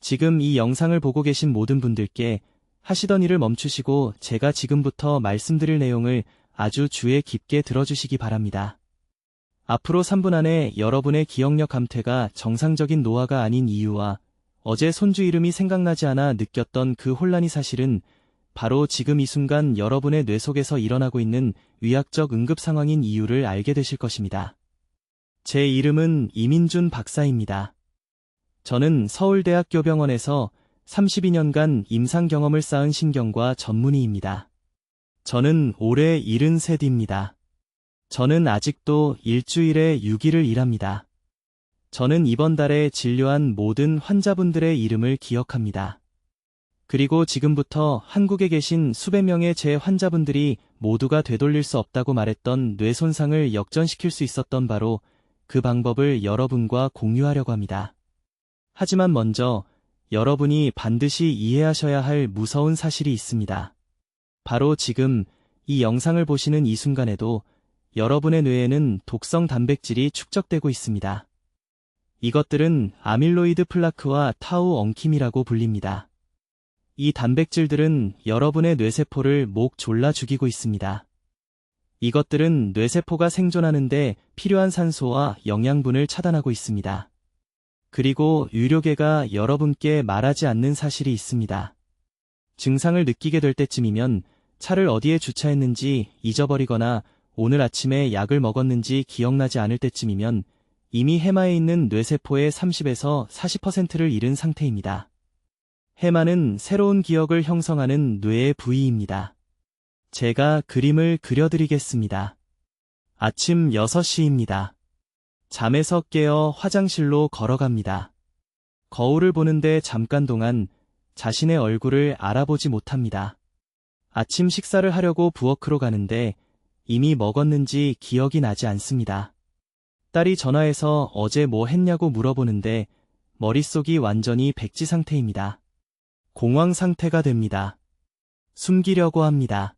지금 이 영상을 보고 계신 모든 분들께 하시던 일을 멈추시고 제가 지금부터 말씀드릴 내용을 아주 주의 깊게 들어주시기 바랍니다. 앞으로 3분 안에 여러분의 기억력 감퇴가 정상적인 노화가 아닌 이유와 어제 손주 이름이 생각나지 않아 느꼈던 그 혼란이 사실은 바로 지금 이 순간 여러분의 뇌 속에서 일어나고 있는 의학적 응급 상황인 이유를 알게 되실 것입니다. 제 이름은 이민준 박사입니다. 저는 서울대학교병원에서 32년간 임상 경험을 쌓은 신경과 전문의입니다. 저는 올해 73입니다. 저는 아직도 일주일에 6일을 일합니다. 저는 이번 달에 진료한 모든 환자분들의 이름을 기억합니다. 그리고 지금부터 한국에 계신 수백 명의 제 환자분들이 모두가 되돌릴 수 없다고 말했던 뇌 손상을 역전시킬 수 있었던 바로 그 방법을 여러분과 공유하려고 합니다. 하지만 먼저 여러분이 반드시 이해하셔야 할 무서운 사실이 있습니다. 바로 지금 이 영상을 보시는 이 순간에도 여러분의 뇌에는 독성 단백질이 축적되고 있습니다. 이것들은 아밀로이드 플라크와 타우 엉킴이라고 불립니다. 이 단백질들은 여러분의 뇌세포를 목 졸라 죽이고 있습니다. 이것들은 뇌세포가 생존하는데 필요한 산소와 영양분을 차단하고 있습니다. 그리고 유료계가 여러분께 말하지 않는 사실이 있습니다. 증상을 느끼게 될 때쯤이면 차를 어디에 주차했는지 잊어버리거나 오늘 아침에 약을 먹었는지 기억나지 않을 때쯤이면 이미 해마에 있는 뇌세포의 30에서 40%를 잃은 상태입니다. 해마는 새로운 기억을 형성하는 뇌의 부위입니다. 제가 그림을 그려드리겠습니다. 아침 6시입니다. 잠에서 깨어 화장실로 걸어갑니다. 거울을 보는데 잠깐 동안 자신의 얼굴을 알아보지 못합니다. 아침 식사를 하려고 부엌으로 가는데 이미 먹었는지 기억이 나지 않습니다. 딸이 전화해서 어제 뭐 했냐고 물어보는데 머릿속이 완전히 백지 상태입니다. 공황 상태가 됩니다. 숨기려고 합니다.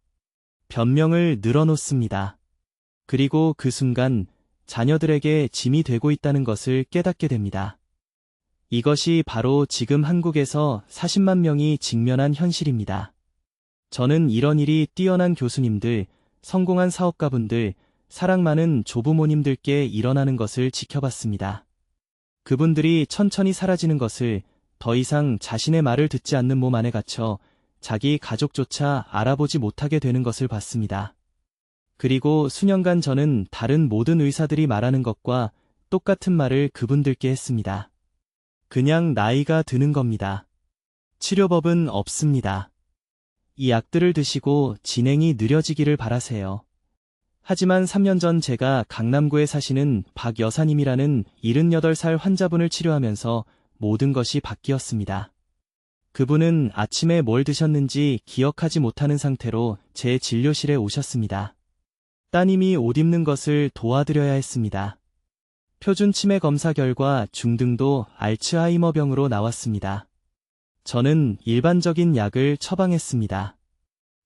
변명을 늘어놓습니다. 그리고 그 순간 자녀들에게 짐이 되고 있다는 것을 깨닫게 됩니다. 이것이 바로 지금 한국에서 40만 명이 직면한 현실입니다. 저는 이런 일이 뛰어난 교수님들, 성공한 사업가분들, 사랑 많은 조부모님들께 일어나는 것을 지켜봤습니다. 그분들이 천천히 사라지는 것을 더 이상 자신의 말을 듣지 않는 몸 안에 갇혀 자기 가족조차 알아보지 못하게 되는 것을 봤습니다. 그리고 수년간 저는 다른 모든 의사들이 말하는 것과 똑같은 말을 그분들께 했습니다. 그냥 나이가 드는 겁니다. 치료법은 없습니다. 이 약들을 드시고 진행이 느려지기를 바라세요. 하지만 3년 전 제가 강남구에 사시는 박 여사님이라는 78살 환자분을 치료하면서 모든 것이 바뀌었습니다. 그분은 아침에 뭘 드셨는지 기억하지 못하는 상태로 제 진료실에 오셨습니다. 따님이 옷 입는 것을 도와드려야 했습니다. 표준 치매 검사 결과 중등도 알츠하이머병으로 나왔습니다. 저는 일반적인 약을 처방했습니다.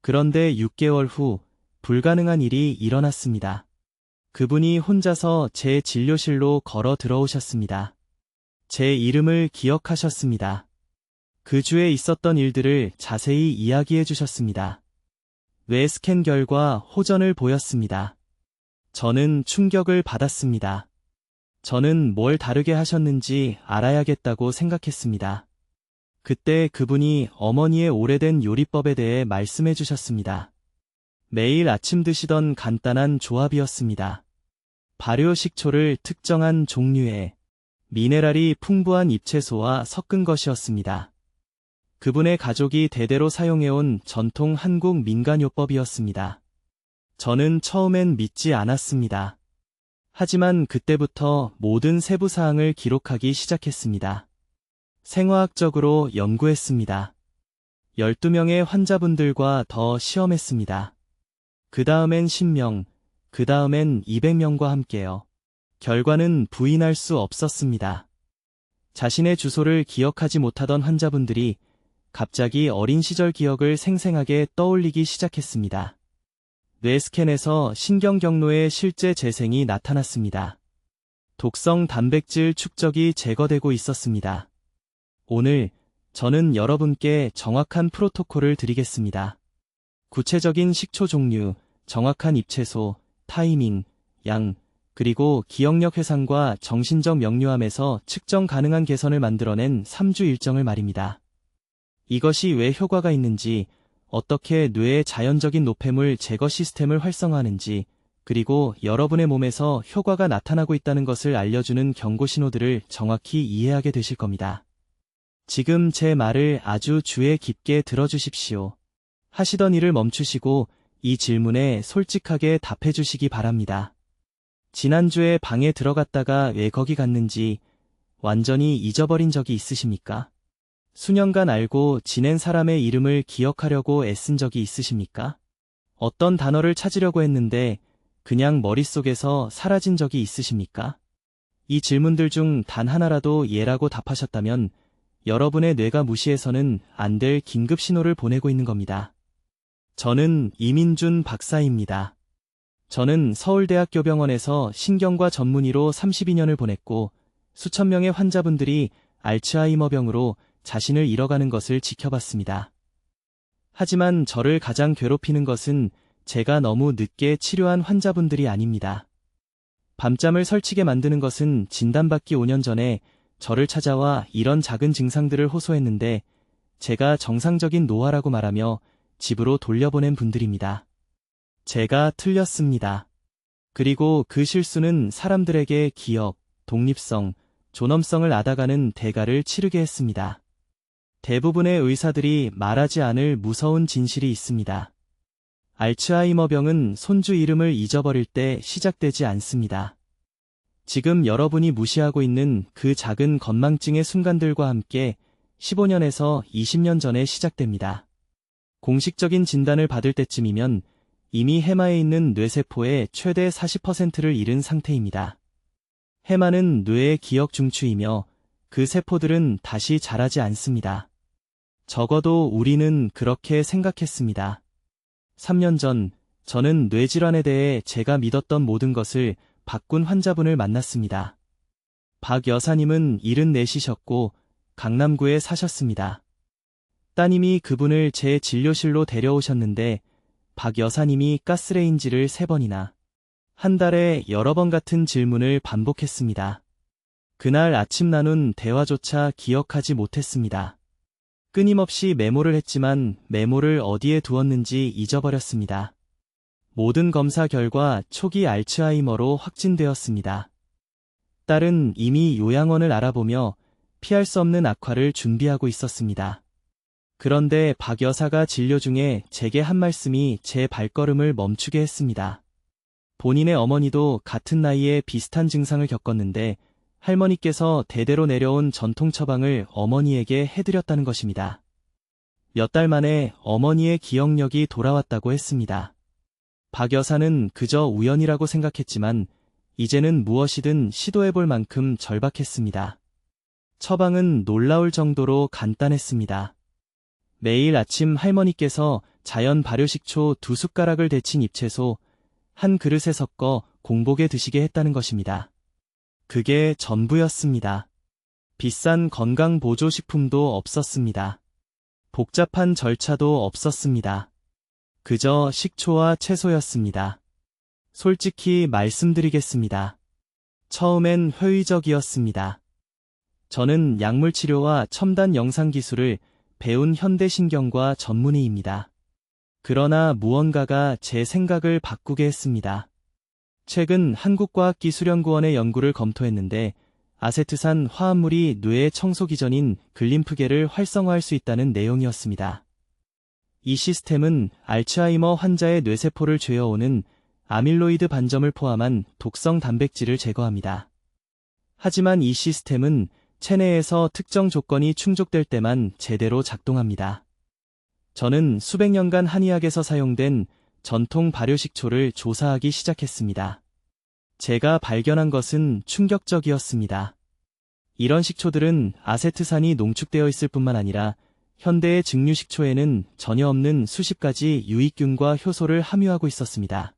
그런데 6개월 후 불가능한 일이 일어났습니다. 그분이 혼자서 제 진료실로 걸어 들어오셨습니다. 제 이름을 기억하셨습니다. 그 주에 있었던 일들을 자세히 이야기해 주셨습니다. 뇌 스캔 결과 호전을 보였습니다. 저는 충격을 받았습니다. 저는 뭘 다르게 하셨는지 알아야겠다고 생각했습니다. 그때 그분이 어머니의 오래된 요리법에 대해 말씀해 주셨습니다. 매일 아침 드시던 간단한 조합이었습니다. 발효 식초를 특정한 종류의 미네랄이 풍부한 잎채소와 섞은 것이었습니다. 그분의 가족이 대대로 사용해온 전통 한국 민간요법이었습니다. 저는 처음엔 믿지 않았습니다. 하지만 그때부터 모든 세부사항을 기록하기 시작했습니다. 생화학적으로 연구했습니다. 12명의 환자분들과 더 시험했습니다. 그 다음엔 10명, 그 다음엔 200명과 함께요. 결과는 부인할 수 없었습니다. 자신의 주소를 기억하지 못하던 환자분들이 갑자기 어린 시절 기억을 생생하게 떠올리기 시작했습니다. 뇌 스캔에서 신경 경로의 실제 재생이 나타났습니다. 독성 단백질 축적이 제거되고 있었습니다. 오늘 저는 여러분께 정확한 프로토콜을 드리겠습니다. 구체적인 식초 종류, 정확한 잎채소, 타이밍, 양, 그리고 기억력 회상과 정신적 명료함에서 측정 가능한 개선을 만들어낸 3주 일정을 말입니다. 이것이 왜 효과가 있는지, 어떻게 뇌의 자연적인 노폐물 제거 시스템을 활성화하는지, 그리고 여러분의 몸에서 효과가 나타나고 있다는 것을 알려주는 경고 신호들을 정확히 이해하게 되실 겁니다. 지금 제 말을 아주 주의 깊게 들어주십시오. 하시던 일을 멈추시고 이 질문에 솔직하게 답해 주시기 바랍니다. 지난주에 방에 들어갔다가 왜 거기 갔는지 완전히 잊어버린 적이 있으십니까? 수년간 알고 지낸 사람의 이름을 기억하려고 애쓴 적이 있으십니까? 어떤 단어를 찾으려고 했는데 그냥 머릿속에서 사라진 적이 있으십니까? 이 질문들 중 단 하나라도 예라고 답하셨다면 여러분의 뇌가 무시해서는 안 될 긴급 신호를 보내고 있는 겁니다. 저는 이민준 박사입니다. 저는 서울대학교 병원에서 신경과 전문의로 32년을 보냈고 수천 명의 환자분들이 알츠하이머병으로 자신을 잃어가는 것을 지켜봤습니다. 하지만 저를 가장 괴롭히는 것은 제가 너무 늦게 치료한 환자분들이 아닙니다. 밤잠을 설치게 만드는 것은 진단받기 5년 전에 저를 찾아와 이런 작은 증상들을 호소했는데 제가 정상적인 노화라고 말하며 집으로 돌려보낸 분들입니다. 제가 틀렸습니다. 그리고 그 실수는 사람들에게 기억, 독립성, 존엄성을 앗아가는 대가를 치르게 했습니다. 대부분의 의사들이 말하지 않을 무서운 진실이 있습니다. 알츠하이머병은 손주 이름을 잊어버릴 때 시작되지 않습니다. 지금 여러분이 무시하고 있는 그 작은 건망증의 순간들과 함께 15년에서 20년 전에 시작됩니다. 공식적인 진단을 받을 때쯤이면 이미 해마에 있는 뇌세포의 최대 40%를 잃은 상태입니다. 해마는 뇌의 기억 중추이며 그 세포들은 다시 자라지 않습니다. 적어도 우리는 그렇게 생각했습니다. 3년 전 저는 뇌질환에 대해 제가 믿었던 모든 것을 바꾼 환자분을 만났습니다. 박 여사님은 74이셨고 강남구에 사셨습니다. 따님이 그분을 제 진료실로 데려오셨는데 박 여사님이 가스레인지를 3번이나 한 달에 여러 번 같은 질문을 반복했습니다. 그날 아침 나눈 대화조차 기억하지 못했습니다. 끊임없이 메모를 했지만 메모를 어디에 두었는지 잊어버렸습니다. 모든 검사 결과 초기 알츠하이머로 확진되었습니다. 딸은 이미 요양원을 알아보며 피할 수 없는 악화를 준비하고 있었습니다. 그런데 박 여사가 진료 중에 제게 한 말씀이 제 발걸음을 멈추게 했습니다. 본인의 어머니도 같은 나이에 비슷한 증상을 겪었는데 할머니께서 대대로 내려온 전통 처방을 어머니에게 해드렸다는 것입니다. 몇 달 만에 어머니의 기억력이 돌아왔다고 했습니다. 박 여사는 그저 우연이라고 생각했지만 이제는 무엇이든 시도해볼 만큼 절박했습니다. 처방은 놀라울 정도로 간단했습니다. 매일 아침 할머니께서 자연 발효식초 2숟가락을 데친 잎채소 한 그릇에 섞어 공복에 드시게 했다는 것입니다. 그게 전부였습니다. 비싼 건강보조식품도 없었습니다. 복잡한 절차도 없었습니다. 그저 식초와 채소였습니다. 솔직히 말씀드리겠습니다. 처음엔 회의적이었습니다. 저는 약물치료와 첨단 영상기술을 배운 현대신경과 전문의입니다. 그러나 무언가가 제 생각을 바꾸게 했습니다. 최근 한국과학기술연구원의 연구를 검토했는데 아세트산 화합물이 뇌의 청소 기전인 글림프계를 활성화할 수 있다는 내용이었습니다. 이 시스템은 알츠하이머 환자의 뇌세포를 죄어오는 아밀로이드 반점을 포함한 독성 단백질을 제거합니다. 하지만 이 시스템은 체내에서 특정 조건이 충족될 때만 제대로 작동합니다. 저는 수백 년간 한의학에서 사용된 전통 발효식초를 조사하기 시작했습니다. 제가 발견한 것은 충격적이었습니다. 이런 식초들은 아세트산이 농축되어 있을 뿐만 아니라 현대의 증류식초에는 전혀 없는 수십 가지 유익균과 효소를 함유하고 있었습니다.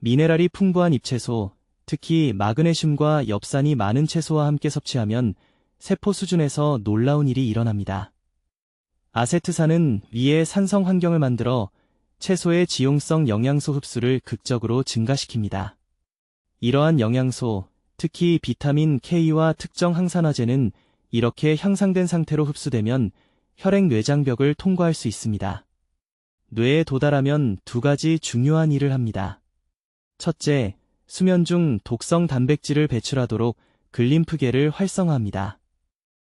미네랄이 풍부한 잎채소, 특히 마그네슘과 엽산이 많은 채소와 함께 섭취하면 세포 수준에서 놀라운 일이 일어납니다. 아세트산은 위에 산성 환경을 만들어 채소의 지용성 영양소 흡수를 극적으로 증가시킵니다. 이러한 영양소, 특히 비타민 K와 특정 항산화제는 이렇게 향상된 상태로 흡수되면 혈액 뇌장벽을 통과할 수 있습니다. 뇌에 도달하면 두 가지 중요한 일을 합니다. 첫째, 수면 중 독성 단백질을 배출하도록 글림프계를 활성화합니다.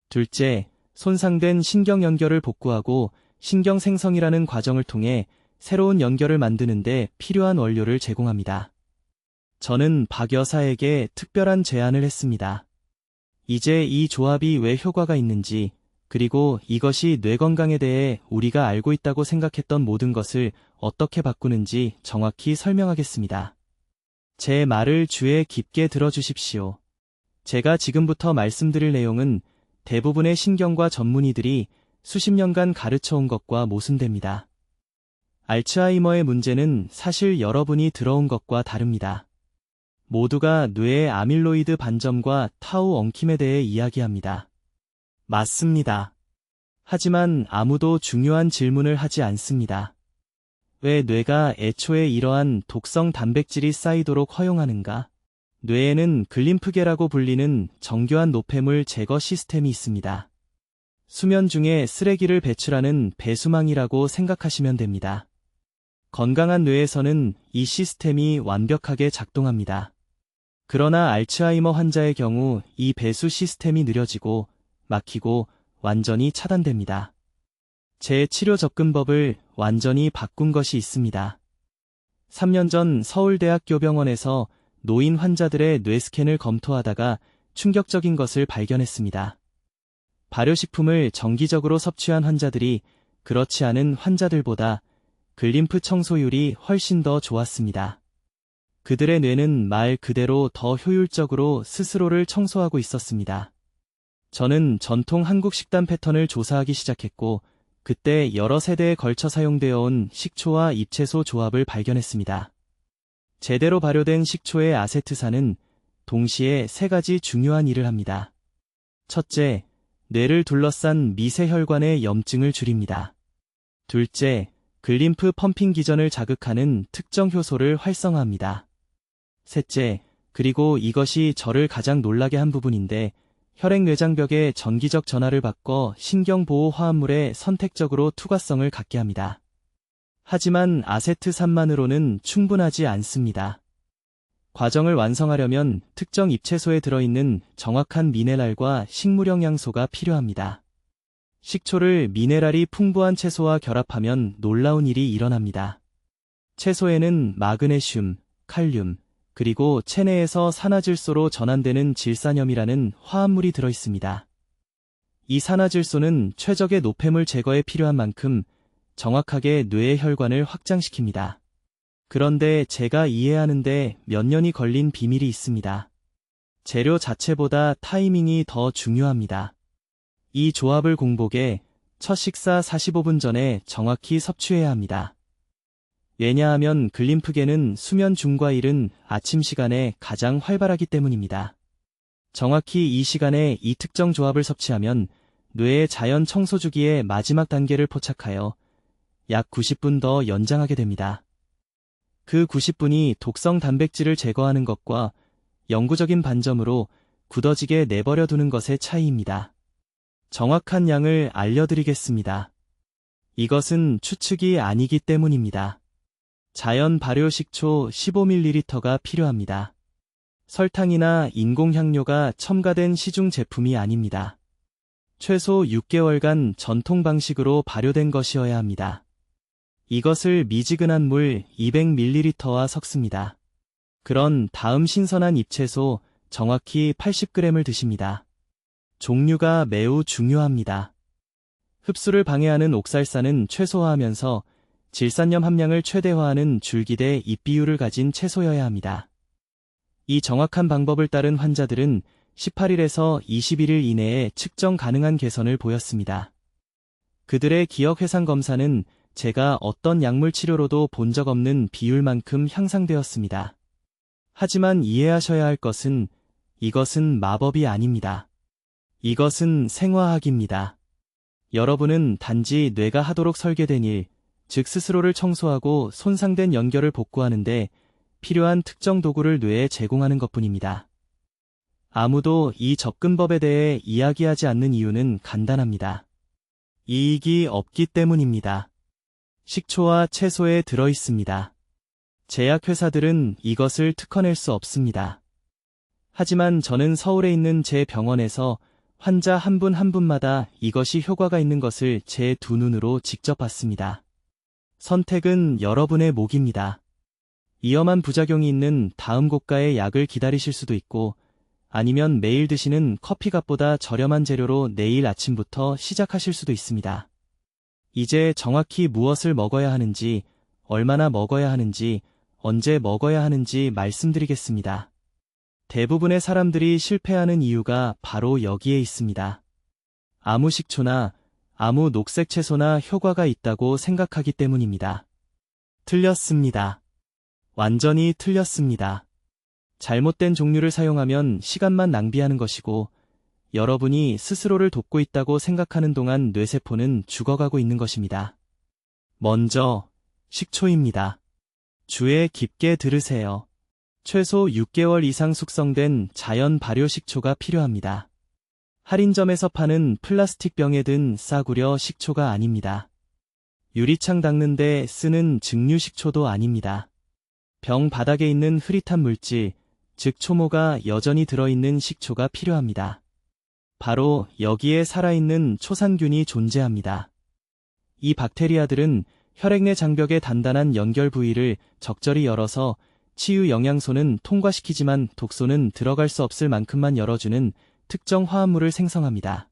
둘째, 손상된 신경 연결을 복구하고 신경 생성이라는 과정을 통해 새로운 연결을 만드는 데 필요한 원료를 제공합니다. 저는 박 여사에게 특별한 제안을 했습니다. 이제 이 조합이 왜 효과가 있는지, 그리고 이것이 뇌 건강에 대해 우리가 알고 있다고 생각했던 모든 것을 어떻게 바꾸는지 정확히 설명하겠습니다. 제 말을 주의 깊게 들어주십시오. 제가 지금부터 말씀드릴 내용은 대부분의 신경과 전문의들이 수십 년간 가르쳐온 것과 모순됩니다. 알츠하이머의 문제는 사실 여러분이 들어온 것과 다릅니다. 모두가 뇌의 아밀로이드 반점과 타우 엉킴에 대해 이야기합니다. 맞습니다. 하지만 아무도 중요한 질문을 하지 않습니다. 왜 뇌가 애초에 이러한 독성 단백질이 쌓이도록 허용하는가? 뇌에는 글림프계라고 불리는 정교한 노폐물 제거 시스템이 있습니다. 수면 중에 쓰레기를 배출하는 배수망이라고 생각하시면 됩니다. 건강한 뇌에서는 이 시스템이 완벽하게 작동합니다. 그러나 알츠하이머 환자의 경우 이 배수 시스템이 느려지고 막히고 완전히 차단됩니다. 제 치료 접근법을 완전히 바꾼 것이 있습니다. 3년 전 서울대학교병원에서 노인 환자들의 뇌 스캔을 검토하다가 충격적인 것을 발견했습니다. 발효식품을 정기적으로 섭취한 환자들이 그렇지 않은 환자들보다 글림프 청소율이 훨씬 더 좋았습니다. 그들의 뇌는 말 그대로 더 효율적으로 스스로를 청소하고 있었습니다. 저는 전통 한국 식단 패턴을 조사하기 시작했고, 그때 여러 세대에 걸쳐 사용되어 온 식초와 잎채소 조합을 발견했습니다. 제대로 발효된 식초의 아세트산은 동시에 세 가지 중요한 일을 합니다. 첫째, 뇌를 둘러싼 미세혈관의 염증을 줄입니다. 둘째, 글림프 펌핑 기전을 자극하는 특정 효소를 활성화합니다. 셋째, 그리고 이것이 저를 가장 놀라게 한 부분인데, 혈액 뇌장벽의 전기적 전하를 바꿔 신경보호 화합물에 선택적으로 투과성을 갖게 합니다. 하지만 아세트산만으로는 충분하지 않습니다. 과정을 완성하려면 특정 잎채소에 들어있는 정확한 미네랄과 식물 영양소가 필요합니다. 식초를 미네랄이 풍부한 채소와 결합하면 놀라운 일이 일어납니다. 채소에는 마그네슘, 칼륨, 그리고 체내에서 산화질소로 전환되는 질산염이라는 화합물이 들어있습니다. 이 산화질소는 최적의 노폐물 제거에 필요한 만큼 정확하게 뇌의 혈관을 확장시킵니다. 그런데 제가 이해하는데 몇 년이 걸린 비밀이 있습니다. 재료 자체보다 타이밍이 더 중요합니다. 이 조합을 공복에 첫 식사 45분 전에 정확히 섭취해야 합니다. 왜냐하면 글림프계는 수면 중과 이른 아침 시간에 가장 활발하기 때문입니다. 정확히 이 시간에 이 특정 조합을 섭취하면 뇌의 자연 청소 주기의 마지막 단계를 포착하여 약 90분 더 연장하게 됩니다. 그 90분이 독성 단백질을 제거하는 것과 영구적인 반점으로 굳어지게 내버려 두는 것의 차이입니다. 정확한 양을 알려드리겠습니다. 이것은 추측이 아니기 때문입니다. 자연 발효 식초 15ml가 필요합니다. 설탕이나 인공향료가 첨가된 시중 제품이 아닙니다. 최소 6개월간 전통 방식으로 발효된 것이어야 합니다. 이것을 미지근한 물 200ml와 섞습니다. 그런 다음 신선한 잎채소 정확히 80g을 드십니다. 종류가 매우 중요합니다. 흡수를 방해하는 옥살산은 최소화하면서 질산염 함량을 최대화하는 줄기대 잎 비율을 가진 채소여야 합니다. 이 정확한 방법을 따른 환자들은 18일에서 21일 이내에 측정 가능한 개선을 보였습니다. 그들의 기억 회상 검사는 제가 어떤 약물 치료로도 본 적 없는 비율만큼 향상되었습니다. 하지만 이해하셔야 할 것은 이것은 마법이 아닙니다. 이것은 생화학입니다. 여러분은 단지 뇌가 하도록 설계된 일, 즉 스스로를 청소하고 손상된 연결을 복구하는데 필요한 특정 도구를 뇌에 제공하는 것뿐입니다. 아무도 이 접근법에 대해 이야기하지 않는 이유는 간단합니다. 이익이 없기 때문입니다. 식초와 채소에 들어 있습니다. 제약회사들은 이것을 특허낼 수 없습니다. 하지만 저는 서울에 있는 제 병원에서 환자 한 분 한 분마다 이것이 효과가 있는 것을 제 두 눈으로 직접 봤습니다. 선택은 여러분의 몫입니다. 위험한 부작용이 있는 다음 고가의 약을 기다리실 수도 있고, 아니면 매일 드시는 커피값보다 저렴한 재료로 내일 아침부터 시작하실 수도 있습니다. 이제 정확히 무엇을 먹어야 하는지, 얼마나 먹어야 하는지, 언제 먹어야 하는지 말씀드리겠습니다. 대부분의 사람들이 실패하는 이유가 바로 여기에 있습니다. 아무 식초나 아무 녹색 채소나 효과가 있다고 생각하기 때문입니다. 틀렸습니다. 완전히 틀렸습니다. 잘못된 종류를 사용하면 시간만 낭비하는 것이고, 여러분이 스스로를 돕고 있다고 생각하는 동안 뇌세포는 죽어가고 있는 것입니다. 먼저, 식초입니다. 주의 깊게 들으세요. 최소 6개월 이상 숙성된 자연 발효 식초가 필요합니다. 할인점에서 파는 플라스틱 병에 든 싸구려 식초가 아닙니다. 유리창 닦는데 쓰는 증류 식초도 아닙니다. 병 바닥에 있는 흐릿한 물질, 즉 초모가 여전히 들어있는 식초가 필요합니다. 바로 여기에 살아있는 초산균이 존재합니다. 이 박테리아들은 혈액 내 장벽의 단단한 연결 부위를 적절히 열어서 치유 영양소는 통과시키지만 독소는 들어갈 수 없을 만큼만 열어주는 특정 화합물을 생성합니다.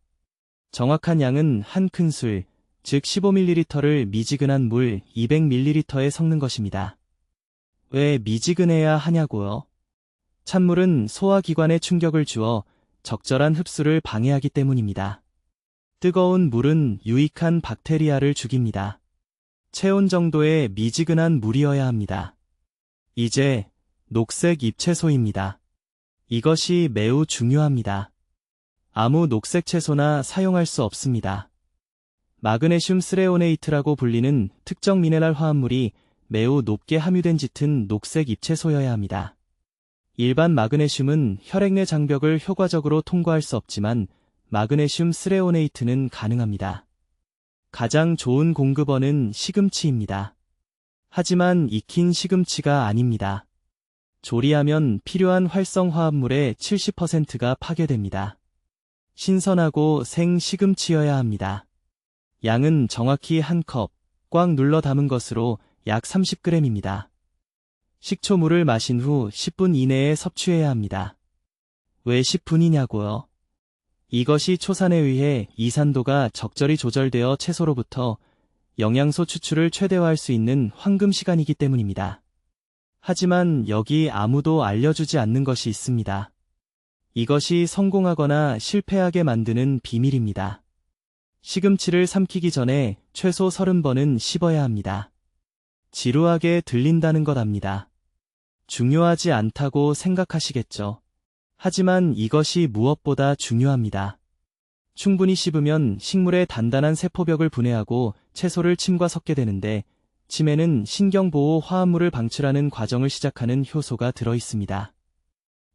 정확한 양은 한 큰술, 즉 15ml를 미지근한 물 200ml에 섞는 것입니다. 왜 미지근해야 하냐고요? 찬물은 소화기관에 충격을 주어 적절한 흡수를 방해하기 때문입니다. 뜨거운 물은 유익한 박테리아를 죽입니다. 체온 정도의 미지근한 물이어야 합니다. 이제 녹색 잎채소입니다. 이것이 매우 중요합니다. 아무 녹색 채소나 사용할 수 없습니다. 마그네슘 스레오네이트라고 불리는 특정 미네랄 화합물이 매우 높게 함유된 짙은 녹색 잎채소여야 합니다. 일반 마그네슘은 혈액 내 장벽을 효과적으로 통과할 수 없지만 마그네슘 스레오네이트는 가능합니다. 가장 좋은 공급원은 시금치입니다. 하지만 익힌 시금치가 아닙니다. 조리하면 필요한 활성화합물의 70%가 파괴됩니다. 신선하고 생 시금치여야 합니다. 양은 정확히 한 컵, 꽉 눌러 담은 것으로 약 30g입니다. 식초물을 마신 후 10분 이내에 섭취해야 합니다. 왜 10분이냐고요? 이것이 초산에 의해 이산도가 적절히 조절되어 채소로부터 영양소 추출을 최대화할 수 있는 황금 시간이기 때문입니다. 하지만 여기 아무도 알려주지 않는 것이 있습니다. 이것이 성공하거나 실패하게 만드는 비밀입니다. 시금치를 삼키기 전에 최소 30번은 씹어야 합니다. 지루하게 들린다는 것 압니다. 중요하지 않다고 생각하시겠죠. 하지만 이것이 무엇보다 중요합니다. 충분히 씹으면 식물의 단단한 세포벽을 분해하고 채소를 침과 섞게 되는데, 침에는 신경보호 화합물을 방출하는 과정을 시작하는 효소가 들어있습니다.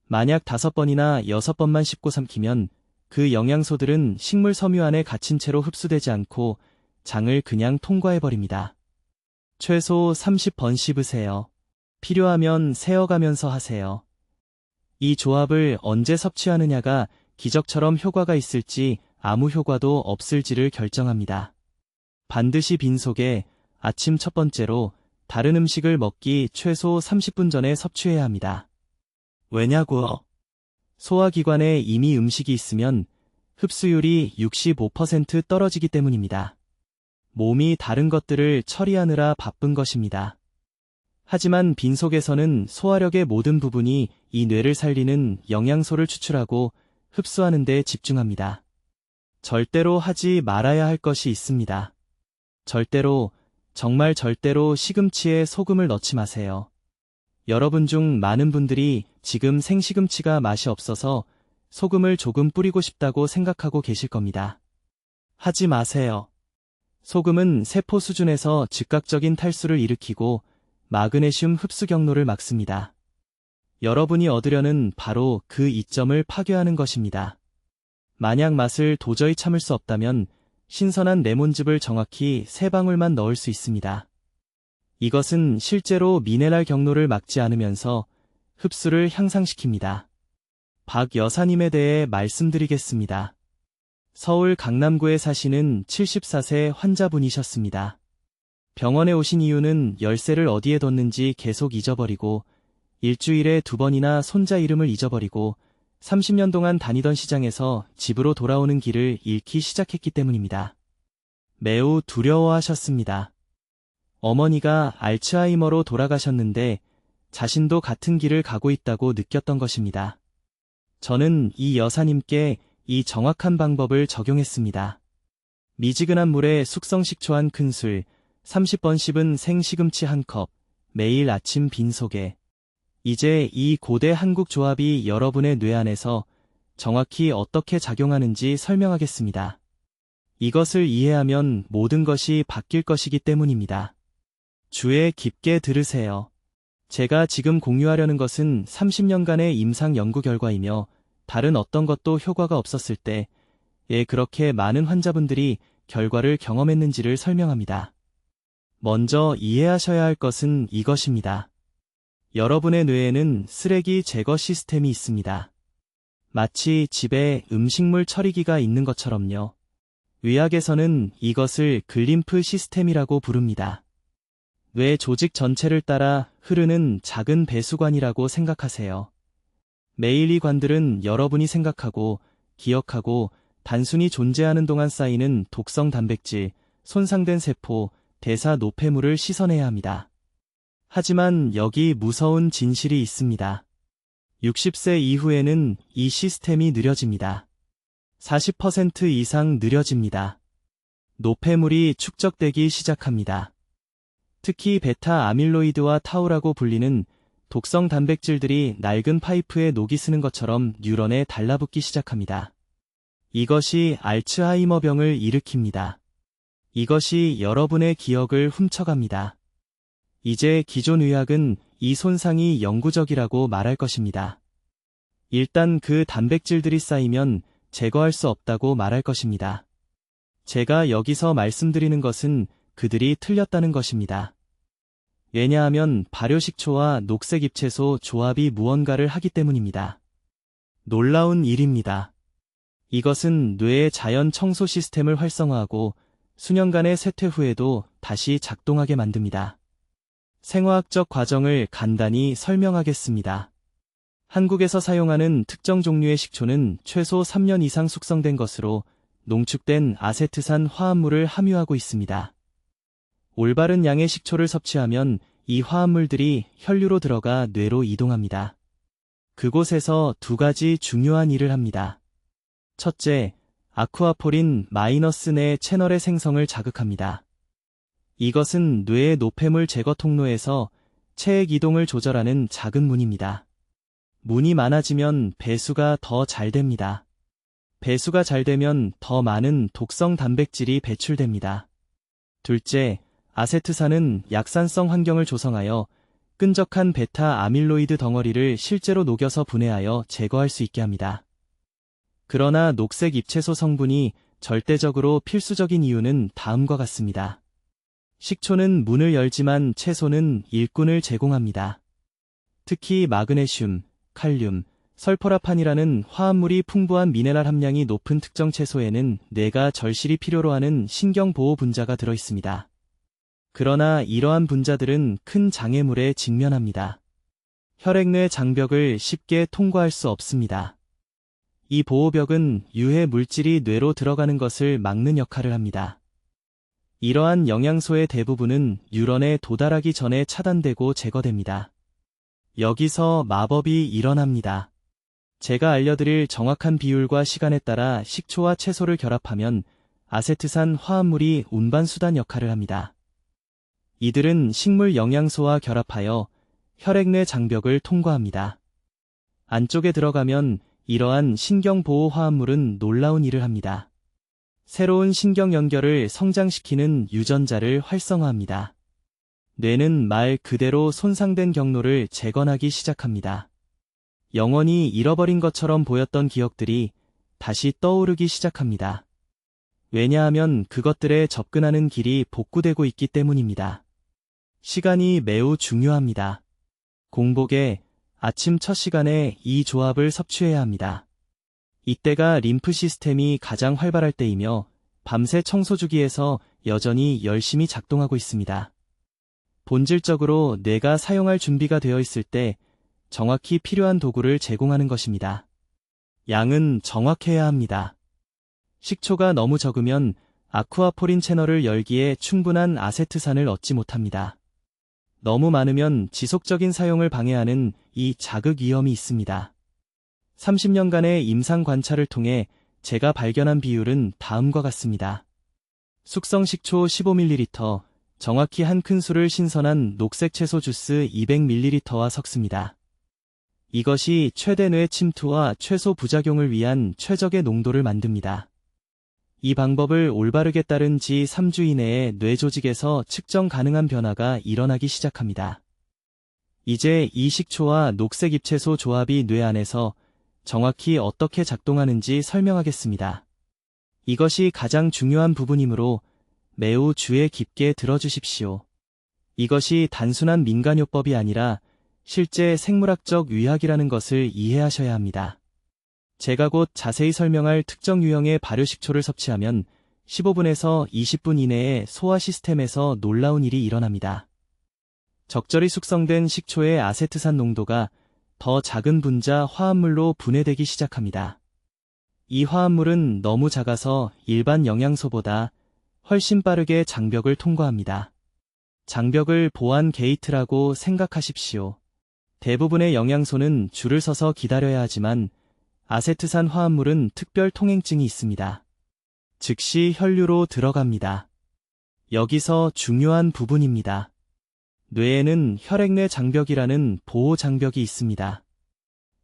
만약 5번이나 6번만 씹고 삼키면 그 영양소들은 식물 섬유 안에 갇힌 채로 흡수되지 않고 장을 그냥 통과해버립니다. 최소 30번 씹으세요. 필요하면 세어가면서 하세요. 이 조합을 언제 섭취하느냐가 기적처럼 효과가 있을지 아무 효과도 없을지를 결정합니다. 반드시 빈속에 아침 첫 번째로 다른 음식을 먹기 최소 30분 전에 섭취해야 합니다. 왜냐고요? 소화기관에 이미 음식이 있으면 흡수율이 65% 떨어지기 때문입니다. 몸이 다른 것들을 처리하느라 바쁜 것입니다. 하지만 빈속에서는 소화력의 모든 부분이 이 뇌를 살리는 영양소를 추출하고 흡수하는 데 집중합니다. 절대로 하지 말아야 할 것이 있습니다. 절대로, 정말 절대로 시금치에 소금을 넣지 마세요. 여러분 중 많은 분들이 지금 생시금치가 맛이 없어서 소금을 조금 뿌리고 싶다고 생각하고 계실 겁니다. 하지 마세요. 소금은 세포 수준에서 즉각적인 탈수를 일으키고 마그네슘 흡수 경로를 막습니다. 여러분이 얻으려는 바로 그 이점을 파괴하는 것입니다. 만약 맛을 도저히 참을 수 없다면 신선한 레몬즙을 정확히 3방울만 넣을 수 있습니다. 이것은 실제로 미네랄 경로를 막지 않으면서 흡수를 향상시킵니다. 박 여사님에 대해 말씀드리겠습니다. 서울 강남구에 사시는 74세 환자분이셨습니다. 병원에 오신 이유는 열쇠를 어디에 뒀는지 계속 잊어버리고 일주일에 2번이나 손자 이름을 잊어버리고 30년 동안 다니던 시장에서 집으로 돌아오는 길을 잃기 시작했기 때문입니다. 매우 두려워하셨습니다. 어머니가 알츠하이머로 돌아가셨는데 자신도 같은 길을 가고 있다고 느꼈던 것입니다. 저는 이 여사님께 이 정확한 방법을 적용했습니다. 미지근한 물에 숙성식초 한 큰술, 30번 씹은 생시금치 1컵, 매일 아침 빈속에. 이제 이 고대 한국 조합이 여러분의 뇌 안에서 정확히 어떻게 작용하는지 설명하겠습니다. 이것을 이해하면 모든 것이 바뀔 것이기 때문입니다. 주의 깊게 들으세요. 제가 지금 공유하려는 것은 30년간의 임상 연구 결과이며 다른 어떤 것도 효과가 없었을 때 그렇게 많은 환자분들이 결과를 경험했는지를 설명합니다. 먼저 이해하셔야 할 것은 이것입니다. 여러분의 뇌에는 쓰레기 제거 시스템이 있습니다. 마치 집에 음식물 처리기가 있는 것처럼요. 의학에서는 이것을 글림프 시스템이라고 부릅니다. 뇌 조직 전체를 따라 흐르는 작은 배수관이라고 생각하세요. 매일 이 관들은 여러분이 생각하고 기억하고 단순히 존재하는 동안 쌓이는 독성 단백질, 손상된 세포, 대사 노폐물을 씻어내야 합니다. 하지만 여기 무서운 진실이 있습니다. 60세 이후에는 이 시스템이 느려집니다. 40% 이상 느려집니다. 노폐물이 축적되기 시작합니다. 특히 베타 아밀로이드와 타우라고 불리는 독성 단백질들이 낡은 파이프에 녹이 스는 것처럼 뉴런에 달라붙기 시작합니다. 이것이 알츠하이머병을 일으킵니다. 이것이 여러분의 기억을 훔쳐갑니다. 이제 기존 의학은 이 손상이 영구적이라고 말할 것입니다. 일단 그 단백질들이 쌓이면 제거할 수 없다고 말할 것입니다. 제가 여기서 말씀드리는 것은 그들이 틀렸다는 것입니다. 왜냐하면 발효식초와 녹색 잎채소 조합이 무언가를 하기 때문입니다. 놀라운 일입니다. 이것은 뇌의 자연 청소 시스템을 활성화하고 수년간의 쇠퇴 후에도 다시 작동하게 만듭니다. 생화학적 과정을 간단히 설명하겠습니다. 한국에서 사용하는 특정 종류의 식초는 최소 3년 이상 숙성된 것으로 농축된 아세트산 화합물을 함유하고 있습니다. 올바른 양의 식초를 섭취하면 이 화합물들이 혈류로 들어가 뇌로 이동합니다. 그곳에서 2가지 중요한 일을 합니다. 첫째, 아쿠아포린 마이너스 내 채널의 생성을 자극합니다. 이것은 뇌의 노폐물 제거 통로에서 체액 이동을 조절하는 작은 문입니다. 문이 많아지면 배수가 더 잘 됩니다. 배수가 잘 되면 더 많은 독성 단백질이 배출됩니다. 둘째, 아세트산은 약산성 환경을 조성하여 끈적한 베타 아밀로이드 덩어리를 실제로 녹여서 분해하여 제거할 수 있게 합니다. 그러나 녹색 잎채소 성분이 절대적으로 필수적인 이유는 다음과 같습니다. 식초는 문을 열지만 채소는 일꾼을 제공합니다. 특히 마그네슘, 칼륨, 설포라판이라는 화합물이 풍부한 미네랄 함량이 높은 특정 채소에는 뇌가 절실히 필요로 하는 신경보호 분자가 들어있습니다. 그러나 이러한 분자들은 큰 장애물에 직면합니다. 혈액뇌 장벽을 쉽게 통과할 수 없습니다. 이 보호벽은 유해 물질이 뇌로 들어가는 것을 막는 역할을 합니다. 이러한 영양소의 대부분은 뉴런에 도달하기 전에 차단되고 제거됩니다. 여기서 마법이 일어납니다. 제가 알려드릴 정확한 비율과 시간에 따라 식초와 채소를 결합하면 아세트산 화합물이 운반수단 역할을 합니다. 이들은 식물 영양소와 결합하여 혈액내 장벽을 통과합니다. 안쪽에 들어가면 이러한 신경보호 화합물은 놀라운 일을 합니다. 새로운 신경 연결을 성장시키는 유전자를 활성화합니다. 뇌는 말 그대로 손상된 경로를 재건하기 시작합니다. 영원히 잃어버린 것처럼 보였던 기억들이 다시 떠오르기 시작합니다. 왜냐하면 그것들에 접근하는 길이 복구되고 있기 때문입니다. 시간이 매우 중요합니다. 공복에 아침 첫 시간에 이 조합을 섭취해야 합니다. 이때가 림프 시스템이 가장 활발할 때이며 밤새 청소 주기에서 여전히 열심히 작동하고 있습니다. 본질적으로 뇌가 사용할 준비가 되어 있을 때 정확히 필요한 도구를 제공하는 것입니다. 양은 정확해야 합니다. 식초가 너무 적으면 아쿠아포린 채널을 열기에 충분한 아세트산을 얻지 못합니다. 너무 많으면 지속적인 사용을 방해하는 이 자극 위험이 있습니다. 30년간의 임상 관찰을 통해 제가 발견한 비율은 다음과 같습니다. 숙성 식초 15ml, 정확히 한 큰술을 신선한 녹색 채소 주스 200ml와 섞습니다. 이것이 최대 뇌 침투와 최소 부작용을 위한 최적의 농도를 만듭니다. 이 방법을 올바르게 따른 지 3주 이내에 뇌 조직에서 측정 가능한 변화가 일어나기 시작합니다. 이제 이 식초와 녹색 잎채소 조합이 뇌 안에서 정확히 어떻게 작동하는지 설명하겠습니다. 이것이 가장 중요한 부분이므로 매우 주의 깊게 들어주십시오. 이것이 단순한 민간요법이 아니라 실제 생물학적 의학이라는 것을 이해하셔야 합니다. 제가 곧 자세히 설명할 특정 유형의 발효식초를 섭취하면 15분에서 20분 이내에 소화 시스템에서 놀라운 일이 일어납니다. 적절히 숙성된 식초의 아세트산 농도가 더 작은 분자 화합물로 분해되기 시작합니다. 이 화합물은 너무 작아서 일반 영양소보다 훨씬 빠르게 장벽을 통과합니다. 장벽을 보안 게이트라고 생각하십시오. 대부분의 영양소는 줄을 서서 기다려야 하지만 아세트산 화합물은 특별 통행증이 있습니다. 즉시 혈류로 들어갑니다. 여기서 중요한 부분입니다. 뇌에는 혈액내 장벽이라는 보호 장벽이 있습니다.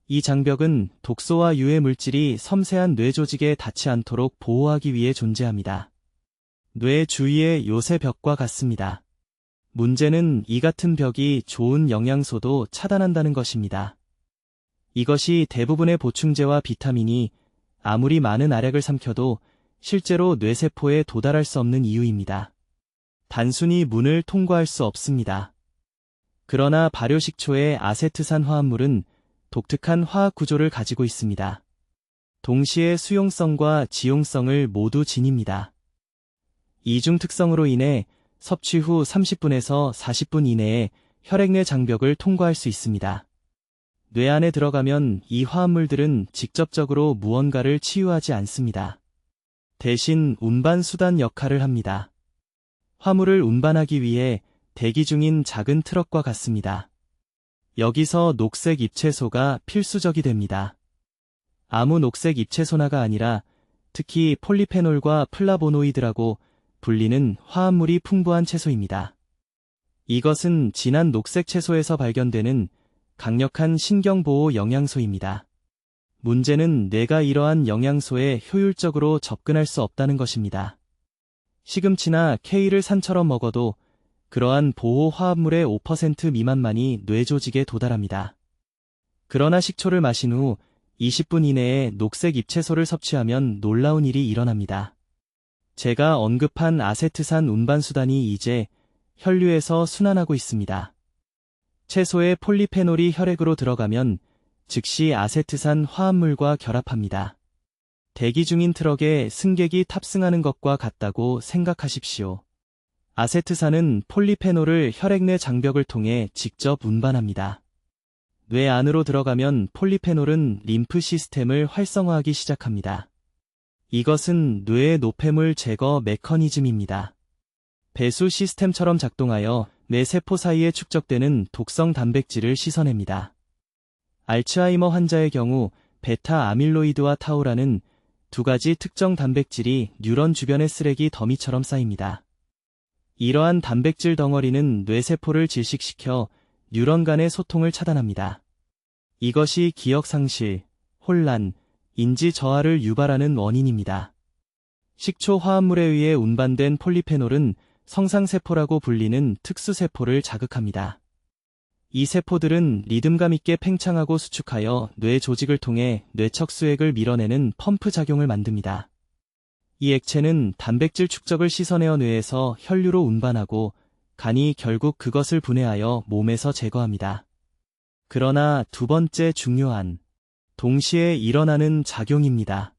이 장벽은 독소와 유해 물질이 섬세한 뇌 조직에 닿지 않도록 보호하기 위해 존재합니다. 뇌 주위의 요새 벽과 같습니다. 문제는 이 같은 벽이 좋은 영양소도 차단한다는 것입니다. 이것이 대부분의 보충제와 비타민이 아무리 많은 알약을 삼켜도 실제로 뇌세포에 도달할 수 없는 이유입니다. 단순히 문을 통과할 수 없습니다. 그러나 발효식초의 아세트산 화합물은 독특한 화학 구조를 가지고 있습니다. 동시에 수용성과 지용성을 모두 지닙니다. 이중 특성으로 인해 섭취 후 30분에서 40분 이내에 혈액내 장벽을 통과할 수 있습니다. 뇌 안에 들어가면 이 화합물들은 직접적으로 무언가를 치유하지 않습니다. 대신 운반 수단 역할을 합니다. 화물을 운반하기 위해 대기 중인 작은 트럭과 같습니다. 여기서 녹색 잎채소가 필수적이 됩니다. 아무 녹색 잎채소나가 아니라 특히 폴리페놀과 플라보노이드라고 불리는 화합물이 풍부한 채소입니다. 이것은 진한 녹색 채소에서 발견되는 강력한 신경보호 영양소입니다. 문제는 뇌가 이러한 영양소에 효율적으로 접근할 수 없다는 것입니다. 시금치나 케일을 산처럼 먹어도 그러한 보호 화합물의 5% 미만만이 뇌 조직에 도달합니다. 그러나 식초를 마신 후 20분 이내에 녹색 잎채소를 섭취하면 놀라운 일이 일어납니다. 제가 언급한 아세트산 운반수단이 이제 혈류에서 순환하고 있습니다. 채소의 폴리페놀이 혈액으로 들어가면 즉시 아세트산 화합물과 결합합니다. 대기 중인 트럭에 승객이 탑승하는 것과 같다고 생각하십시오. 아세트산은 폴리페놀을 혈액내 장벽을 통해 직접 운반합니다. 뇌 안으로 들어가면 폴리페놀은 림프 시스템을 활성화하기 시작합니다. 이것은 뇌의 노폐물 제거 메커니즘입니다. 배수 시스템처럼 작동하여 뇌 세포 사이에 축적되는 독성 단백질을 씻어냅니다. 알츠하이머 환자의 경우 베타 아밀로이드와 타우라는 두 가지 특정 단백질이 뉴런 주변의 쓰레기 더미처럼 쌓입니다. 이러한 단백질 덩어리는 뇌세포를 질식시켜 뉴런 간의 소통을 차단합니다. 이것이 기억 상실, 혼란, 인지 저하를 유발하는 원인입니다. 식초 화합물에 의해 운반된 폴리페놀은 성상세포라고 불리는 특수세포를 자극합니다. 이 세포들은 리듬감 있게 팽창하고 수축하여 뇌 조직을 통해 뇌척수액을 밀어내는 펌프 작용을 만듭니다. 이 액체는 단백질 축적을 씻어내어 뇌에서 혈류로 운반하고 간이 결국 그것을 분해하여 몸에서 제거합니다. 그러나 두 번째 중요한, 동시에 일어나는 작용입니다.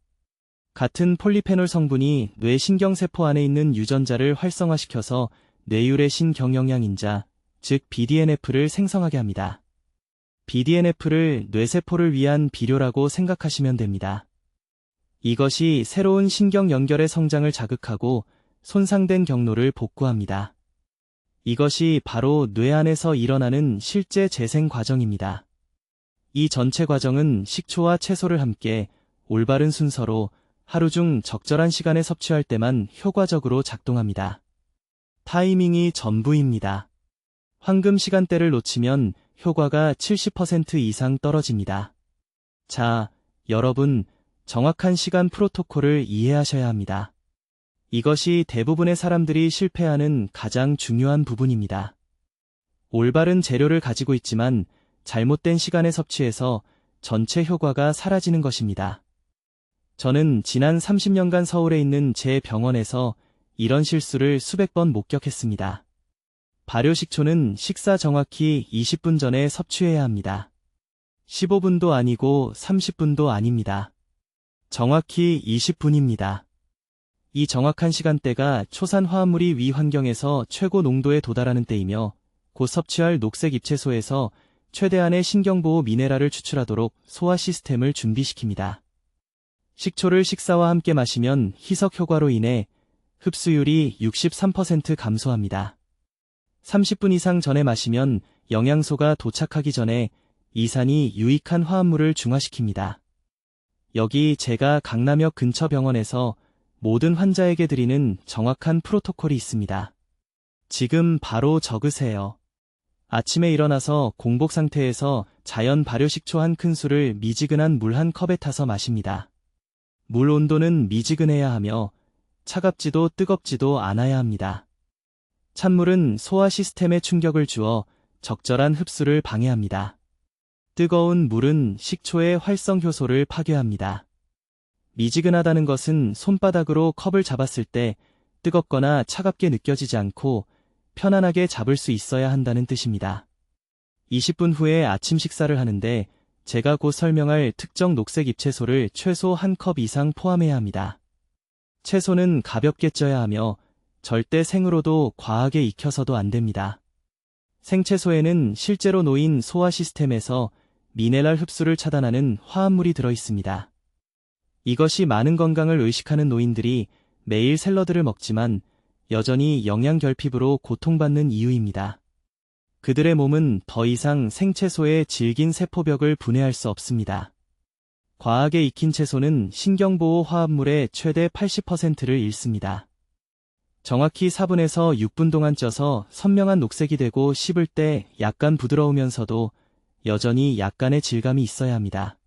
같은 폴리페놀 성분이 뇌 신경세포 안에 있는 유전자를 활성화시켜서 뇌율의 신경영양인자, 즉 BDNF를 생성하게 합니다. BDNF를 뇌세포를 위한 비료라고 생각하시면 됩니다. 이것이 새로운 신경 연결의 성장을 자극하고 손상된 경로를 복구합니다. 이것이 바로 뇌 안에서 일어나는 실제 재생 과정입니다. 이 전체 과정은 식초와 채소를 함께 올바른 순서로 하루 중 적절한 시간에 섭취할 때만 효과적으로 작동합니다. 타이밍이 전부입니다. 황금 시간대를 놓치면 효과가 70% 이상 떨어집니다. 자, 여러분, 정확한 시간 프로토콜을 이해하셔야 합니다. 이것이 대부분의 사람들이 실패하는 가장 중요한 부분입니다. 올바른 재료를 가지고 있지만 잘못된 시간에 섭취해서 전체 효과가 사라지는 것입니다. 저는 지난 30년간 서울에 있는 제 병원에서 이런 실수를 수백 번 목격했습니다. 발효식초는 식사 정확히 20분 전에 섭취해야 합니다. 15분도 아니고 30분도 아닙니다. 정확히 20분입니다. 이 정확한 시간대가 초산 화합물이 위 환경에서 최고 농도에 도달하는 때이며 곧 섭취할 녹색 잎채소에서 최대한의 신경보호 미네랄을 추출하도록 소화 시스템을 준비시킵니다. 식초를 식사와 함께 마시면 희석 효과로 인해 흡수율이 63% 감소합니다. 30분 이상 전에 마시면 영양소가 도착하기 전에 이산이 유익한 화합물을 중화시킵니다. 여기 제가 강남역 근처 병원에서 모든 환자에게 드리는 정확한 프로토콜이 있습니다. 지금 바로 적으세요. 아침에 일어나서 공복 상태에서 자연 발효식초 한 큰술을 미지근한 물 한 컵에 타서 마십니다. 물 온도는 미지근해야 하며 차갑지도 뜨겁지도 않아야 합니다. 찬물은 소화 시스템에 충격을 주어 적절한 흡수를 방해합니다. 뜨거운 물은 식초의 활성 효소를 파괴합니다. 미지근하다는 것은 손바닥으로 컵을 잡았을 때 뜨겁거나 차갑게 느껴지지 않고 편안하게 잡을 수 있어야 한다는 뜻입니다. 20분 후에 아침 식사를 하는데 제가 곧 설명할 특정 녹색 잎채소를 최소 한 컵 이상 포함해야 합니다. 채소는 가볍게 쪄야 하며 절대 생으로도 과하게 익혀서도 안 됩니다. 생채소에는 실제로 노인 소화 시스템에서 미네랄 흡수를 차단하는 화합물이 들어 있습니다. 이것이 많은 건강을 의식하는 노인들이 매일 샐러드를 먹지만 여전히 영양 결핍으로 고통받는 이유입니다. 그들의 몸은 더 이상 생채소의 질긴 세포벽을 분해할 수 없습니다. 과하게 익힌 채소는 신경보호 화합물의 최대 80%를 잃습니다. 정확히 4분에서 6분 동안 쪄서 선명한 녹색이 되고 씹을 때 약간 부드러우면서도 여전히 약간의 질감이 있어야 합니다.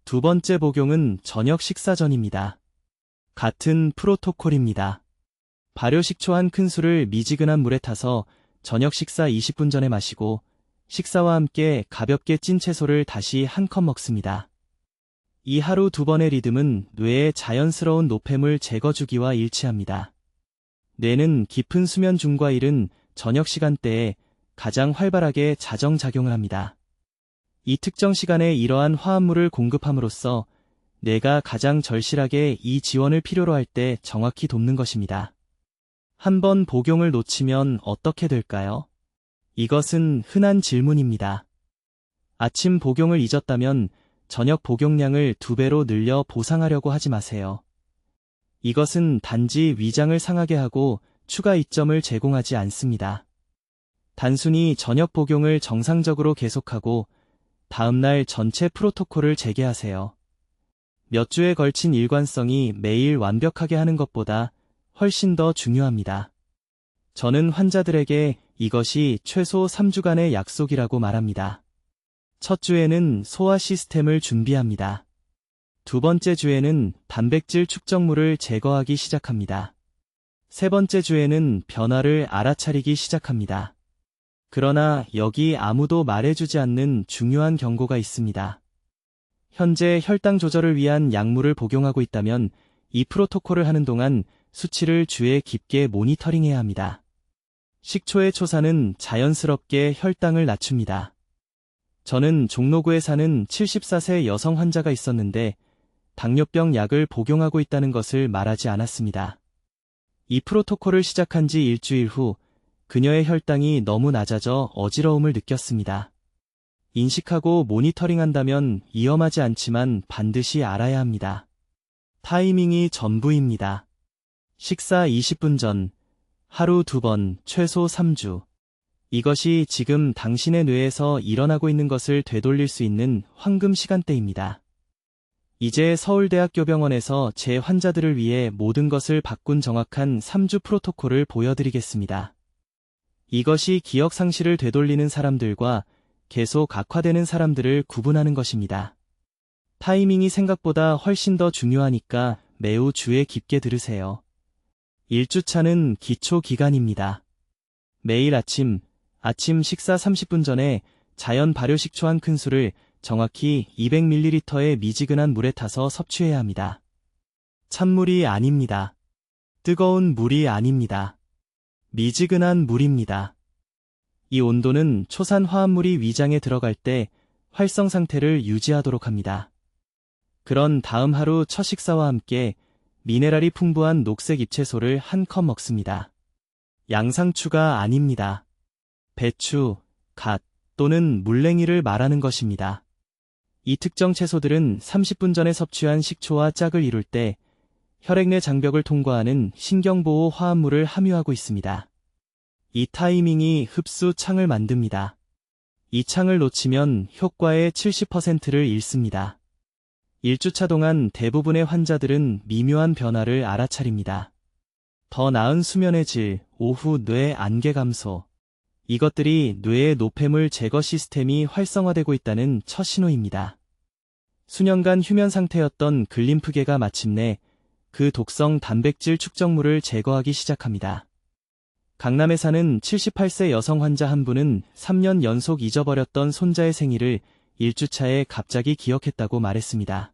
두 번째 복용은 저녁 식사 전입니다. 같은 프로토콜입니다. 발효식초 한 큰술을 미지근한 물에 타서 저녁 식사 20분 전에 마시고 식사와 함께 가볍게 찐 채소를 다시 한 컵 먹습니다. 이 하루 두 번의 리듬은 뇌의 자연스러운 노폐물 제거 주기와 일치합니다. 뇌는 깊은 수면 중과 이른 저녁 시간대에 가장 활발하게 자정작용을 합니다. 이 특정 시간에 이러한 화합물을 공급함으로써 뇌가 가장 절실하게 이 지원을 필요로 할 때 정확히 돕는 것입니다. 한 번 복용을 놓치면 어떻게 될까요? 이것은 흔한 질문입니다. 아침 복용을 잊었다면 저녁 복용량을 2배로 늘려 보상하려고 하지 마세요. 이것은 단지 위장을 상하게 하고 추가 이점을 제공하지 않습니다. 단순히 저녁 복용을 정상적으로 계속하고 다음날 전체 프로토콜을 재개하세요. 몇 주에 걸친 일관성이 매일 완벽하게 하는 것보다 훨씬 더 중요합니다. 저는 환자들에게 이것이 최소 3주간의 약속이라고 말합니다. 첫 주에는 소화 시스템을 준비합니다. 두 번째 주에는 단백질 축적물을 제거하기 시작합니다. 세 번째 주에는 변화를 알아차리기 시작합니다. 그러나 여기 아무도 말해주지 않는 중요한 경고가 있습니다. 현재 혈당 조절을 위한 약물을 복용하고 있다면 이 프로토콜을 하는 동안 수치를 주에 깊게 모니터링해야 합니다. 식초의 초사는 자연스럽게 혈당을 낮춥니다. 저는 종로구에 사는 74세 여성 환자가 있었는데 당뇨병 약을 복용하고 있다는 것을 말하지 않았습니다. 이 프로토콜을 시작한 지 일주일 후 그녀의 혈당이 너무 낮아져 어지러움을 느꼈습니다. 인식하고 모니터링한다면 위험하지 않지만 반드시 알아야 합니다. 타이밍이 전부입니다. 식사 20분 전, 하루 2번, 최소 3주. 이것이 지금 당신의 뇌에서 일어나고 있는 것을 되돌릴 수 있는 황금 시간대입니다. 이제 서울대학교병원에서 제 환자들을 위해 모든 것을 바꾼 정확한 3주 프로토콜을 보여드리겠습니다. 이것이 기억 상실을 되돌리는 사람들과 계속 악화되는 사람들을 구분하는 것입니다. 타이밍이 생각보다 훨씬 더 중요하니까 매우 주의 깊게 들으세요. 1주차는 기초 기간입니다. 매일 아침 식사 30분 전에 자연 발효 식초 한 큰술을 정확히 200ml의 미지근한 물에 타서 섭취해야 합니다. 찬물이 아닙니다. 뜨거운 물이 아닙니다. 미지근한 물입니다. 이 온도는 초산 화합물이 위장에 들어갈 때 활성 상태를 유지하도록 합니다. 그런 다음 하루 첫 식사와 함께 미네랄이 풍부한 녹색 잎채소를 한 컵 먹습니다. 양상추가 아닙니다. 배추, 갓 또는 물냉이를 말하는 것입니다. 이 특정 채소들은 30분 전에 섭취한 식초와 짝을 이룰 때 혈액 내 장벽을 통과하는 신경보호 화합물을 함유하고 있습니다. 이 타이밍이 흡수 창을 만듭니다. 이 창을 놓치면 효과의 70%를 잃습니다. 1주차 동안 대부분의 환자들은 미묘한 변화를 알아차립니다. 더 나은 수면의 질, 오후 뇌 안개 감소. 이것들이 뇌의 노폐물 제거 시스템이 활성화되고 있다는 첫 신호입니다. 수년간 휴면 상태였던 글림프계가 마침내 그 독성 단백질 축적물을 제거하기 시작합니다. 강남에 사는 78세 여성 환자 한 분은 3년 연속 잊어버렸던 손자의 생일을 1주차에 갑자기 기억했다고 말했습니다.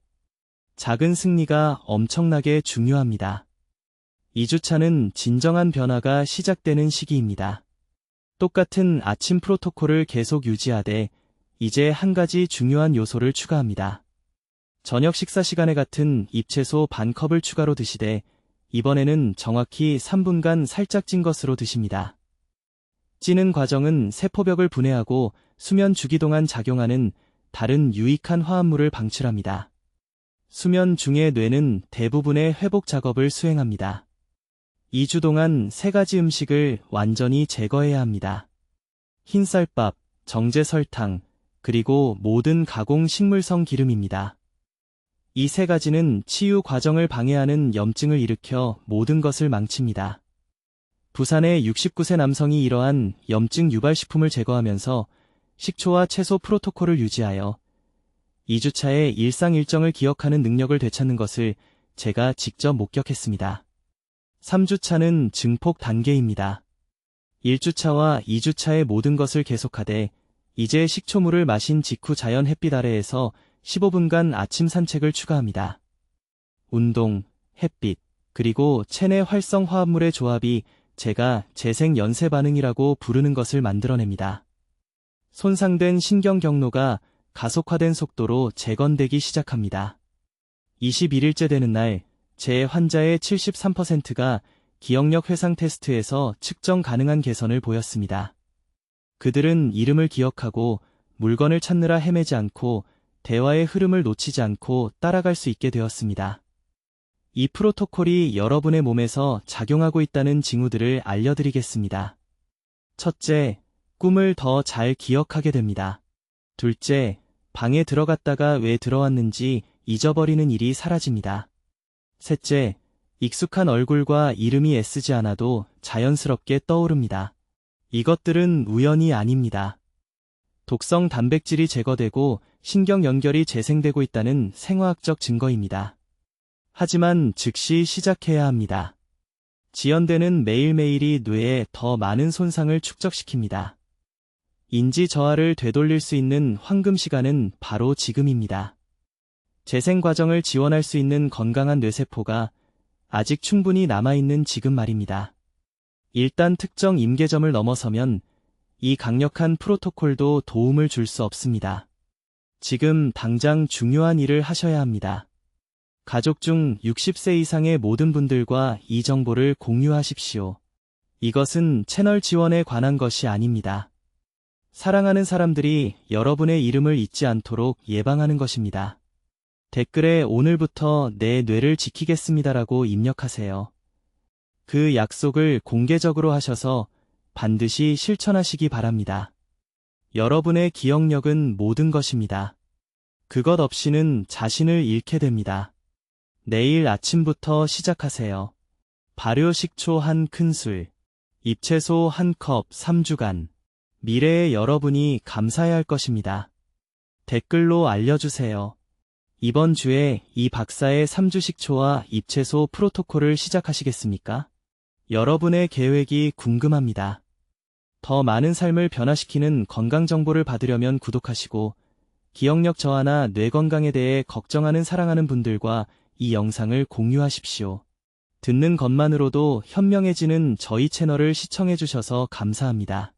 작은 승리가 엄청나게 중요합니다. 2주차는 진정한 변화가 시작되는 시기입니다. 똑같은 아침 프로토콜을 계속 유지하되 이제 한 가지 중요한 요소를 추가합니다. 저녁 식사 시간에 같은 잎채소 반 컵을 추가로 드시되 이번에는 정확히 3분간 살짝 찐 것으로 드십니다. 찌는 과정은 세포벽을 분해하고 수면 주기 동안 작용하는 다른 유익한 화합물을 방출합니다. 수면 중에 뇌는 대부분의 회복 작업을 수행합니다. 2주 동안 3가지 음식을 완전히 제거해야 합니다. 흰쌀밥, 정제 설탕, 그리고 모든 가공 식물성 기름입니다. 이 3가지는 치유 과정을 방해하는 염증을 일으켜 모든 것을 망칩니다. 부산의 69세 남성이 이러한 염증 유발식품을 제거하면서 식초와 채소 프로토콜을 유지하여 2주차의 일상 일정을 기억하는 능력을 되찾는 것을 제가 직접 목격했습니다. 3주차는 증폭 단계입니다. 1주차와 2주차의 모든 것을 계속하되 이제 식초물을 마신 직후 자연 햇빛 아래에서 15분간 아침 산책을 추가합니다. 운동, 햇빛, 그리고 체내 활성 화합물의 조합이 제가 재생 연쇄 반응이라고 부르는 것을 만들어냅니다. 손상된 신경 경로가 가속화된 속도로 재건되기 시작합니다. 21일째 되는 날, 제 환자의 73%가 기억력 회상 테스트에서 측정 가능한 개선을 보였습니다. 그들은 이름을 기억하고 물건을 찾느라 헤매지 않고 대화의 흐름을 놓치지 않고 따라갈 수 있게 되었습니다. 이 프로토콜이 여러분의 몸에서 작용하고 있다는 징후들을 알려드리겠습니다. 첫째, 꿈을 더 잘 기억하게 됩니다. 둘째, 방에 들어갔다가 왜 들어왔는지 잊어버리는 일이 사라집니다. 셋째, 익숙한 얼굴과 이름이 애쓰지 않아도 자연스럽게 떠오릅니다. 이것들은 우연이 아닙니다. 독성 단백질이 제거되고 신경 연결이 재생되고 있다는 생화학적 증거입니다. 하지만 즉시 시작해야 합니다. 지연되는 매일매일이 뇌에 더 많은 손상을 축적시킵니다. 인지 저하를 되돌릴 수 있는 황금 시간은 바로 지금입니다. 재생 과정을 지원할 수 있는 건강한 뇌세포가 아직 충분히 남아있는 지금 말입니다. 일단 특정 임계점을 넘어서면 이 강력한 프로토콜도 도움을 줄 수 없습니다. 지금 당장 중요한 일을 하셔야 합니다. 가족 중 60세 이상의 모든 분들과 이 정보를 공유하십시오. 이것은 채널 지원에 관한 것이 아닙니다. 사랑하는 사람들이 여러분의 이름을 잊지 않도록 예방하는 것입니다. 댓글에 오늘부터 내 뇌를 지키겠습니다라고 입력하세요. 그 약속을 공개적으로 하셔서 반드시 실천하시기 바랍니다. 여러분의 기억력은 모든 것입니다. 그것 없이는 자신을 잃게 됩니다. 내일 아침부터 시작하세요. 발효식초 한 큰술, 잎채소 한 컵 3주간. 미래의 여러분이 감사해야 할 것입니다. 댓글로 알려주세요. 이번 주에 이 박사의 3주 식초와 잎채소 프로토콜을 시작하시겠습니까? 여러분의 계획이 궁금합니다. 더 많은 삶을 변화시키는 건강 정보를 받으려면 구독하시고, 기억력 저하나 뇌 건강에 대해 걱정하는 사랑하는 분들과 이 영상을 공유하십시오. 듣는 것만으로도 현명해지는 저희 채널을 시청해주셔서 감사합니다.